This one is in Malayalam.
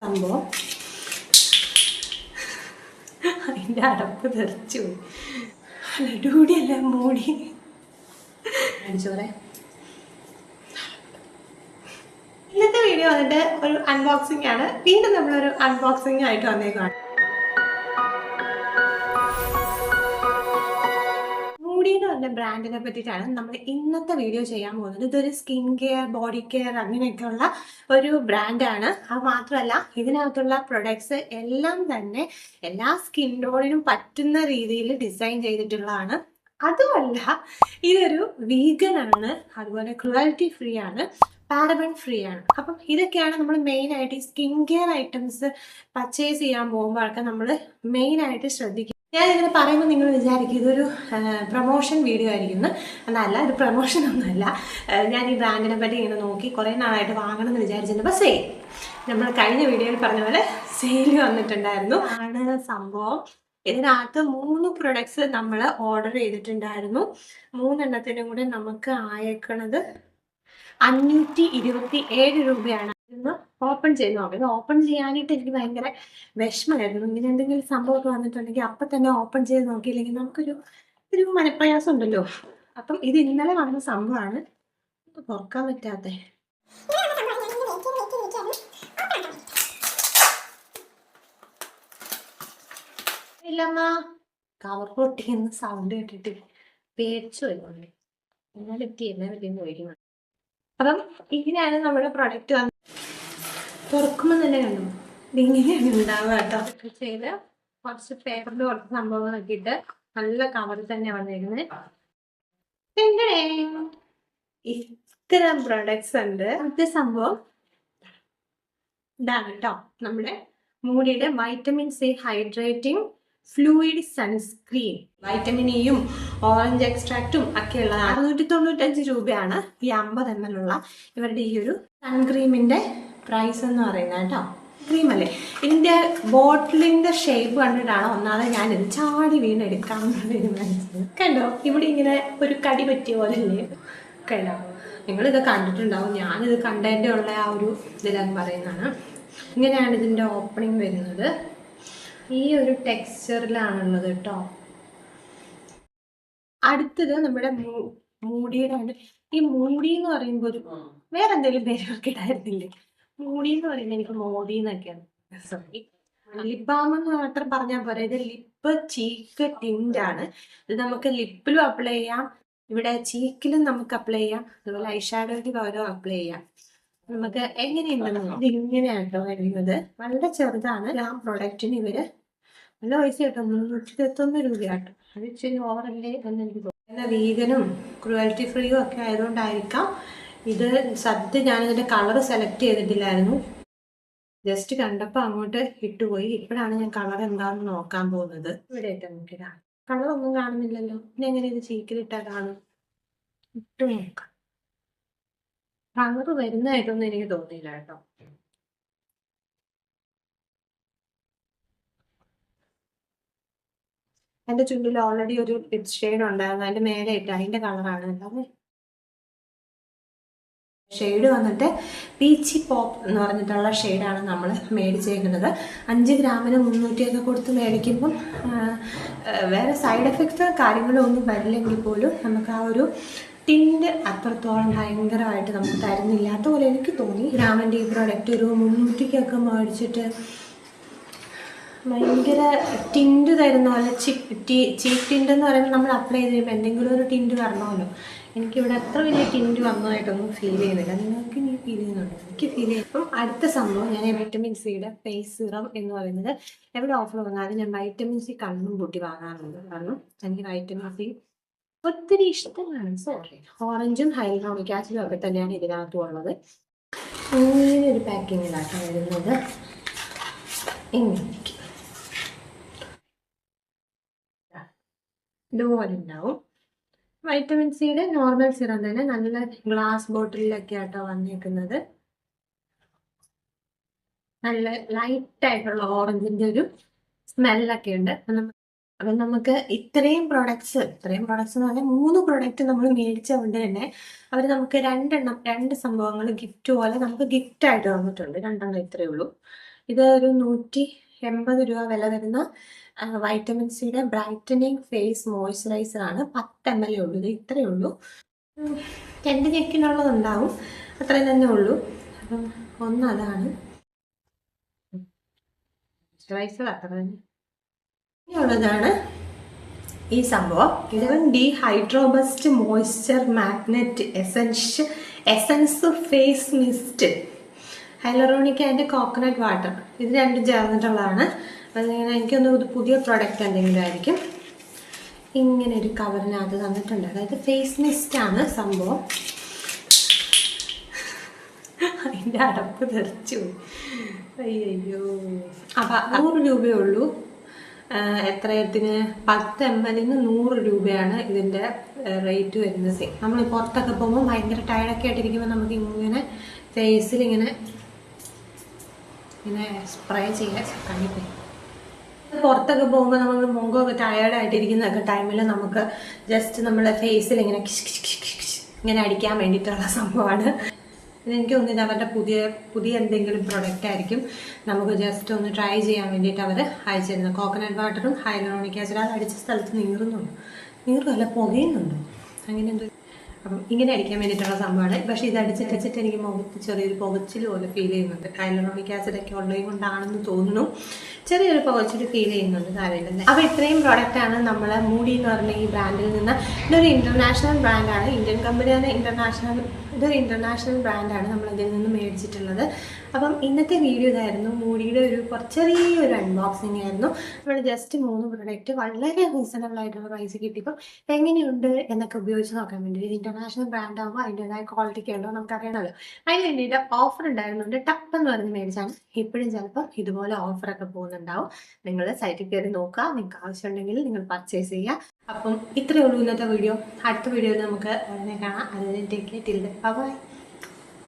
സംഭവം അതിൻ്റെ അടപ്പ് തെറിച്ചു പോയി. ലഡൂടിയല്ല മൂടി അടിച്ചോറെ. ഇന്നത്തെ വീഡിയോ വന്നിട്ട് ഒരു അൺബോക്സിംഗ് ആണ്. വീണ്ടും നമ്മളൊരു അൺബോക്സിംഗ് ആയിട്ട് വന്നേക്കാണ്. ബ്രാൻഡിനെ പറ്റിയിട്ടാണ് നമ്മൾ ഇന്നത്തെ വീഡിയോ ചെയ്യാൻ പോകുന്നത്. ഇതൊരു സ്കിൻ കെയർ, ബോഡി കെയർ അങ്ങനെയൊക്കെയുള്ള ഒരു ബ്രാൻഡാണ്. അത് മാത്രമല്ല ഇതിനകത്തുള്ള പ്രൊഡക്ട്സ് എല്ലാം തന്നെ എല്ലാ സ്കിൻ ടോണിനും പറ്റുന്ന രീതിയിൽ ഡിസൈൻ ചെയ്തിട്ടുള്ളതാണ്. അതുമല്ല ഇതൊരു വീഗൻ ആണ്, അതുപോലെ ക്രുവൽറ്റി ഫ്രീ ആണ്, പാരബൻ ഫ്രീ ആണ്. അപ്പം ഇതൊക്കെയാണ് നമ്മൾ മെയിനായിട്ട് ഈ സ്കിൻ കെയർ ഐറ്റംസ് പർച്ചേസ് ചെയ്യാൻ പോകുമ്പോഴൊക്കെ നമ്മൾ മെയിനായിട്ട് ശ്രദ്ധിക്കുക. ഞാനിങ്ങനെ പറയുമ്പോൾ നിങ്ങൾ വിചാരിക്കും ഇതൊരു പ്രൊമോഷൻ വീഡിയോ ആയിരിക്കുന്നു. എന്നല്ല, ഇത് പ്രൊമോഷൻ ഒന്നുമല്ല. ഞാൻ ഈ ബ്രാൻഡിനെ പറ്റി ഇങ്ങനെ നോക്കി കുറേ നാളായിട്ട് വാങ്ങണം എന്ന് വിചാരിച്ചിട്ടുണ്ട്. അപ്പോൾ സെയിൽ നമ്മൾ കഴിഞ്ഞ വീഡിയോയിൽ പറഞ്ഞ പോലെ സെയിൽ വന്നിട്ടുണ്ടായിരുന്നു. ആണ് സംഭവം. ഇതിനകത്ത് 3 പ്രൊഡക്ട്സ് നമ്മൾ ഓർഡർ ചെയ്തിട്ടുണ്ടായിരുന്നു. 3 എണ്ണത്തിനും കൂടെ നമുക്ക് ആയേക്കണത് 527 രൂപയാണ്. ഇന്ന് ഓപ്പൺ ചെയ്ത് നോക്കാം. ഇത് ഓപ്പൺ ചെയ്യാനായിട്ട് എനിക്ക് ഭയങ്കര വിഷമമായിരുന്നു. ഇങ്ങനെ എന്തെങ്കിലും സംഭവമൊക്കെ വന്നിട്ടുണ്ടെങ്കിൽ അപ്പം തന്നെ ഓപ്പൺ ചെയ്ത് നോക്കിയില്ലെങ്കിൽ നമുക്കൊരു മനപ്രയാസം ഉണ്ടല്ലോ. അപ്പം ഇത് ഇന്നലെ വന്ന സംഭവമാണ്. തുറക്കാൻ പറ്റാത്ത ഇല്ലമ്മ, കവർ പൊട്ടിയെന്ന് സൗണ്ട് കേട്ടിട്ട് പേടിച്ചു വരുന്നുണ്ട്. എന്നാലും എത്തിയെന്നെ പറ്റിയെന്ന് ചോദിക്കുന്നത്. അപ്പം ഇങ്ങനെയാണ് നമ്മുടെ പ്രൊഡക്റ്റ് വന്നത്. തുറക്കുമ്പോൾ തന്നെ കണ്ടു ഇതിങ്ങനെയാണ് ഉണ്ടാവുക കേട്ടോ. ചെയ്ത് കുറച്ച് പേപ്പറിൽ കുറച്ച് സംഭവങ്ങളൊക്കെ ഇട്ട് നല്ല കവറിൽ തന്നെ വന്നിരിക്കുന്നത്. ഇത്തരം പ്രൊഡക്ട്സ് ഉണ്ട്. ആദ്യ സംഭവം ഇതാണ് കേട്ടോ, നമ്മുടെ മൂടിയുടെ vitamin C hydrating fluid sunscreen. Vitamin ഇയും ഓറഞ്ച് എക്സ്ട്രാക്റ്റും ഒക്കെ ഉള്ളതാണ്. 695 രൂപയാണ് ഈ 50 ml ഉള്ള ഇവരുടെ ഈ ഒരു സൺക്രീമിന്റെ പ്രൈസ് എന്ന് പറയുന്നത് കേട്ടോ. ക്രീം അല്ലേ, ഇതിന്റെ ബോട്ടിലിന്റെ ഷേപ്പ് കണ്ടിട്ടാണ് ഒന്നാമത് ഞാനിത് ചാടി വീണെടുക്കാമെന്ന് തീരുമാനിച്ചത്. കണ്ടോ, ഇവിടെ ഇങ്ങനെ ഒരു കടി പറ്റിയ പോലെ അല്ലേ. കണ്ടോ, നിങ്ങളിത് കണ്ടിട്ടുണ്ടാവും. ഞാനിത് കണ്ടതിൻ്റെ ഉള്ള ആ ഒരു ഇതിലാണ് പറയുന്നതാണ്. ഇങ്ങനെയാണ് ഇതിന്റെ ഓപ്പണിങ് വരുന്നത്. ഈ ഒരു ടെക്സ്ചറിലാണുള്ളത് കേട്ടോ. അടുത്തത് നമ്മുടെ മൂടിയുടെ. ഈ മൂടി എന്ന് പറയുമ്പോൾ ഒരു വേറെ എന്തെങ്കിലും പേരുകൾക്ക് ഇടായിരുന്നില്ലേ? മൂടി എന്ന് പറയുന്നത് എനിക്ക് മോഡി എന്നൊക്കെയാണ്. സോറി, ലിപ് ബാം എന്ന് മാത്രം പറഞ്ഞാൽ പോരാ. ഇത് ലിപ്പ് ചീക്ക് ടിന്റ് ആണ്. ഇത് നമുക്ക് ലിപ്പിലും അപ്ലൈ ചെയ്യാം, ഇവിടെ ചീക്കിലും നമുക്ക് അപ്ലൈ ചെയ്യാം, അതുപോലെ ഐഷാഡോയ്ക്ക് പകരം അപ്ലൈ ചെയ്യാം. നമുക്ക് എങ്ങനെയുണ്ടെന്ന് ഇത് ഇങ്ങനെയാട്ടോ വരുന്നത്. വളരെ ചെറുതാണ്. ആ പ്രൊഡക്റ്റിന് ഇവര് നല്ല പൈസ കേട്ടോ, 321 രൂപയാട്ടോ. അത് ഇച്ചിരി ഓവറല്ലേ എന്ന് എനിക്ക് തോന്നുന്നു. വീഗനും ക്രുവൽറ്റി ഫ്രീയും ഒക്കെ ആയതുകൊണ്ടായിരിക്കാം. ഇത് സദ്യ ഞാനിതിന്റെ കളർ സെലക്ട് ചെയ്തിട്ടില്ലായിരുന്നു. ജസ്റ്റ് കണ്ടപ്പോൾ അങ്ങോട്ട് ഇട്ടുപോയി. ഇപ്പോഴാണ് ഞാൻ കളർ എന്താണെന്ന് നോക്കാൻ പോകുന്നത്. ഇവിടെ ഇട്ട് നോക്കിയതാ, കളറൊന്നും കാണുന്നില്ലല്ലോ. പിന്നെ എങ്ങനെ ഇത് ചീക്കിലിട്ടാ കാണും? ഇട്ട് നോക്കാം. കളർ വരുന്നതായിട്ടൊന്നും എനിക്ക് തോന്നിയില്ല കേട്ടോ. എൻ്റെ ചുണ്ടിൽ ഓൾറെഡി ഒരു ലിപ് ഷെയ്ഡ് ഉണ്ടായിരുന്നു. അതിന്റെ മേലെ ഇട്ട് അതിന്റെ കളറാണ്. അല്ലാതെ ഷെയ്ഡ് വന്നിട്ട് പീച്ചി പോപ്പ് എന്ന് പറഞ്ഞിട്ടുള്ള ഷെയ്ഡാണ് നമ്മൾ മേടിച്ചേക്കുന്നത്. 5 ഗ്രാമിന് 300 കൊടുത്ത് മേടിക്കുമ്പം വേറെ സൈഡ് എഫക്ട്സ് കാര്യങ്ങളോ ഒന്നും വരില്ലെങ്കിൽ പോലും നമുക്ക് ആ ഒരു ടിന്റ് അത്രത്തോളം ഭയങ്കരമായിട്ട് നമുക്ക് തരുന്നില്ലാത്ത പോലെ എനിക്ക് തോന്നി. ഗ്രാമിൻ്റെ ഈ പ്രോഡക്റ്റ് ഒരു 300 മേടിച്ചിട്ട് ഭയങ്കര ടിൻറ്റ് തരുന്ന പോലെ. ചീക്ക് ടിൻറ്റ് എന്ന് പറയുമ്പോൾ നമ്മൾ അപ്ലൈ ചെയ്ത് കഴിയുമ്പോൾ എന്തെങ്കിലും ഒരു ടിൻറ്റ് വരണമല്ലോ. എനിക്കിവിടെ അത്ര വലിയ ടിൻറ്റ് വന്നതായിട്ടൊന്നും ഫീൽ ചെയ്യുന്നില്ല. നിങ്ങൾക്ക് ഇനി ഫീൽ ചെയ്യുന്നുണ്ടോ? എനിക്ക് ഫീൽ ചെയ്യും. അപ്പം അടുത്ത സംഭവം ഞാൻ വൈറ്റമിൻ സിയുടെ ഫേസ് സിറം എന്ന് പറയുന്നത് എവിടെ ഓഫർ വന്നാലും ഞാൻ വൈറ്റമിൻ സി കണ്ണും കൂട്ടി വാങ്ങാറുണ്ട്. കാരണം എനിക്ക് വൈറ്റമിൻ സി ഒത്തിരി ഇഷ്ടമാണ്. സോറി, ഓറഞ്ചും ഹൈഡ്രോണിക് ആസിഡും ഒക്കെ തന്നെയാണ് ഇതിനകത്തും ഉള്ളത്. ഇങ്ങനെ ഒരു പാക്കിങ്ങിലാക്കാൻ വരുന്നത്. ഇങ്ങനെ ഇതുപോലെ ഉണ്ടാവും. വൈറ്റമിൻ സിയുടെ നോർമൽ സിറം തന്നെ നല്ല ഗ്ലാസ് ബോട്ടിലൊക്കെ ആട്ടോ വന്നേക്കുന്നത്. നല്ല ലൈറ്റ് ആയിട്ടുള്ള ഓറഞ്ചിന്റെ ഒരു സ്മെല്ലൊക്കെ ഉണ്ട്. അപ്പം നമുക്ക് ഇത്രയും പ്രൊഡക്ട്സ് എന്ന് പറഞ്ഞാൽ 3 പ്രൊഡക്റ്റ് നമ്മൾ മേടിച്ചുകൊണ്ട് തന്നെ അവർ നമുക്ക് 2 സംഭവങ്ങൾ ഗിഫ്റ്റ് പോലെ നമുക്ക് ഗിഫ്റ്റ് ആയിട്ട് തന്നിട്ടുണ്ട്. 2 ഇത്രയേ ഉള്ളൂ. ഇത് ഒരു 180 രൂപ വില വരുന്ന വൈറ്റമിൻ സിയുടെ ബ്രൈറ്റനിങ് ഫേസ് മോയ്സ്ചറൈസർ ആണ്. 10 ml ഉള്ളൂ. ഇത് ഇത്രയേ ഉള്ളൂ. 2 ചെക്കിനുള്ളതുണ്ടാവും, അത്രയും തന്നെ ഉള്ളൂ. അപ്പം ഒന്ന് അതാണ് മോയ്സ്ചറൈസർ, അത്ര തന്നെ. ഇനിയുള്ളതാണ് ഈ സംഭവം. ഇത് hydro boost moisture magnet essence face mist, hyaluronic and coconut water, ഇത് രണ്ടും ചേർന്നിട്ടുള്ളതാണ്. അതിങ്ങനെ എനിക്കൊന്ന് പുതിയ പ്രോഡക്റ്റ് എന്തെങ്കിലും ആയിരിക്കും. ഇങ്ങനെ ഒരു കവറിനകത്ത് തന്നിട്ടുണ്ട്. അതായത് ഫേസ് മിസ്റ്റ് ആണ് സംഭവം. അതിൻ്റെ അടപ്പ് തെറിച്ചു. അയ്യോ. അപ്പം 100 രൂപയേ ഉള്ളൂ. എത്രയത്തിന് 10 ml 100 രൂപയാണ് ഇതിൻ്റെ റേറ്റ് വരുന്നത്. നമ്മൾ പുറത്തൊക്കെ പോകുമ്പോൾ ഭയങ്കര ടയർഡൊക്കെ ആയിട്ടിരിക്കുമ്പോൾ നമുക്ക് ഇങ്ങനെ ഫേസിൽ ഇങ്ങനെ സ്പ്രേ ചെയ്യാൻ കഴിയും. പുറത്തൊക്കെ പോകുമ്പോൾ നമ്മൾ മുഖമൊക്കെ ടയേർഡായിട്ടിരിക്കുന്നതൊക്കെ ടൈമിൽ നമുക്ക് ജസ്റ്റ് നമ്മളെ ഫേസിൽ ഇങ്ങനെ ഇങ്ങനെ അടിക്കാൻ വേണ്ടിയിട്ടുള്ള സംഭവമാണ്. ഇതെനിക്ക് തോന്നിയത് അവരുടെ പുതിയ എന്തെങ്കിലും പ്രൊഡക്റ്റ് ആയിരിക്കും. നമുക്ക് ജസ്റ്റ് ഒന്ന് ട്രൈ ചെയ്യാൻ വേണ്ടിയിട്ട് അവർ അയച്ചിരുന്നത്. കോക്കനട്ട് വാട്ടറും ഹൈലറോണിക് ആസിഡ്, അത് അടിച്ച സ്ഥലത്ത് നീറുമല്ല പുകയുന്നുണ്ടോ അങ്ങനെ എന്തോ. അപ്പം ഇങ്ങനെ അടിക്കാൻ വേണ്ടിയിട്ടുള്ള സംഭവമാണ്. പക്ഷേ ഇത് അടിച്ചിട്ട് എനിക്ക് മുഖത്ത് ചെറിയൊരു പുകച്ചിൽ പോലെ ഫീൽ ചെയ്യുന്നുണ്ട്. ഹൈലറോണിക് ആസിഡ് ഒക്കെ ഉള്ളത് കൊണ്ടാണെന്ന് തോന്നുന്നു, ചെറിയൊരു പുകച്ചിൽ ഫീൽ ചെയ്യുന്നുണ്ട്. കാര്യമില്ല. അപ്പോൾ ഇത്രയും പ്രോഡക്റ്റാണ് നമ്മൾ മൂഡി എന്ന് പറഞ്ഞ ഈ ബ്രാൻഡിൽ നിന്ന്. ഇതൊരു ഇൻ്റർനാഷണൽ ബ്രാൻഡാണ്, ഇന്ത്യൻ കമ്പനിയാണ്. ഇതൊരു ഇൻ്റർനാഷണൽ ബ്രാൻഡാണ് നമ്മൾ ഇതിൽ നിന്ന് മേടിച്ചിട്ടുള്ളത്. അപ്പം ഇന്നത്തെ വീഡിയോ ഇതായിരുന്നു. മൂഡിയുടെ ചെറിയൊരു അൺബോക്സിങ് ആയിരുന്നു. നമ്മൾ ജസ്റ്റ് 3 പ്രൊഡക്റ്റ് വളരെ റീസണബിൾ ആയിട്ടുള്ള പ്രൈസ് കിട്ടിയപ്പോൾ എങ്ങനെയുണ്ട് എന്നൊക്കെ ഉപയോഗിച്ച് നോക്കാൻ വേണ്ടി. ഇത് ഇൻ്റർനാഷണൽ ബ്രാൻഡ് ആകുമ്പോൾ അതിൻ്റെതായ ക്വാളിറ്റിക്ക് ഉണ്ടോ നമുക്കറിയണമല്ലോ. അതിന് വേണ്ടിയിട്ട് ഓഫർ ഉണ്ടായിരുന്നുണ്ട്. ടപ്പ് എന്ന് പറഞ്ഞ് മേടിച്ചാണ്. ഇപ്പോഴും ചിലപ്പോൾ ഇതുപോലെ ഓഫറൊക്കെ പോകുന്നുണ്ടാവും. നിങ്ങൾ സൈറ്റിൽ കയറി നോക്കുക, നിങ്ങൾക്ക് ആവശ്യമുണ്ടെങ്കിൽ നിങ്ങൾ പർച്ചേസ് ചെയ്യുക. അപ്പം ഇത്രയേ ഉള്ളൂ ഇന്നത്തെ വീഡിയോ. അടുത്ത വീഡിയോയിൽ നമുക്ക് ഉടനെ കാണാം. അതിന് take care. Till then bye.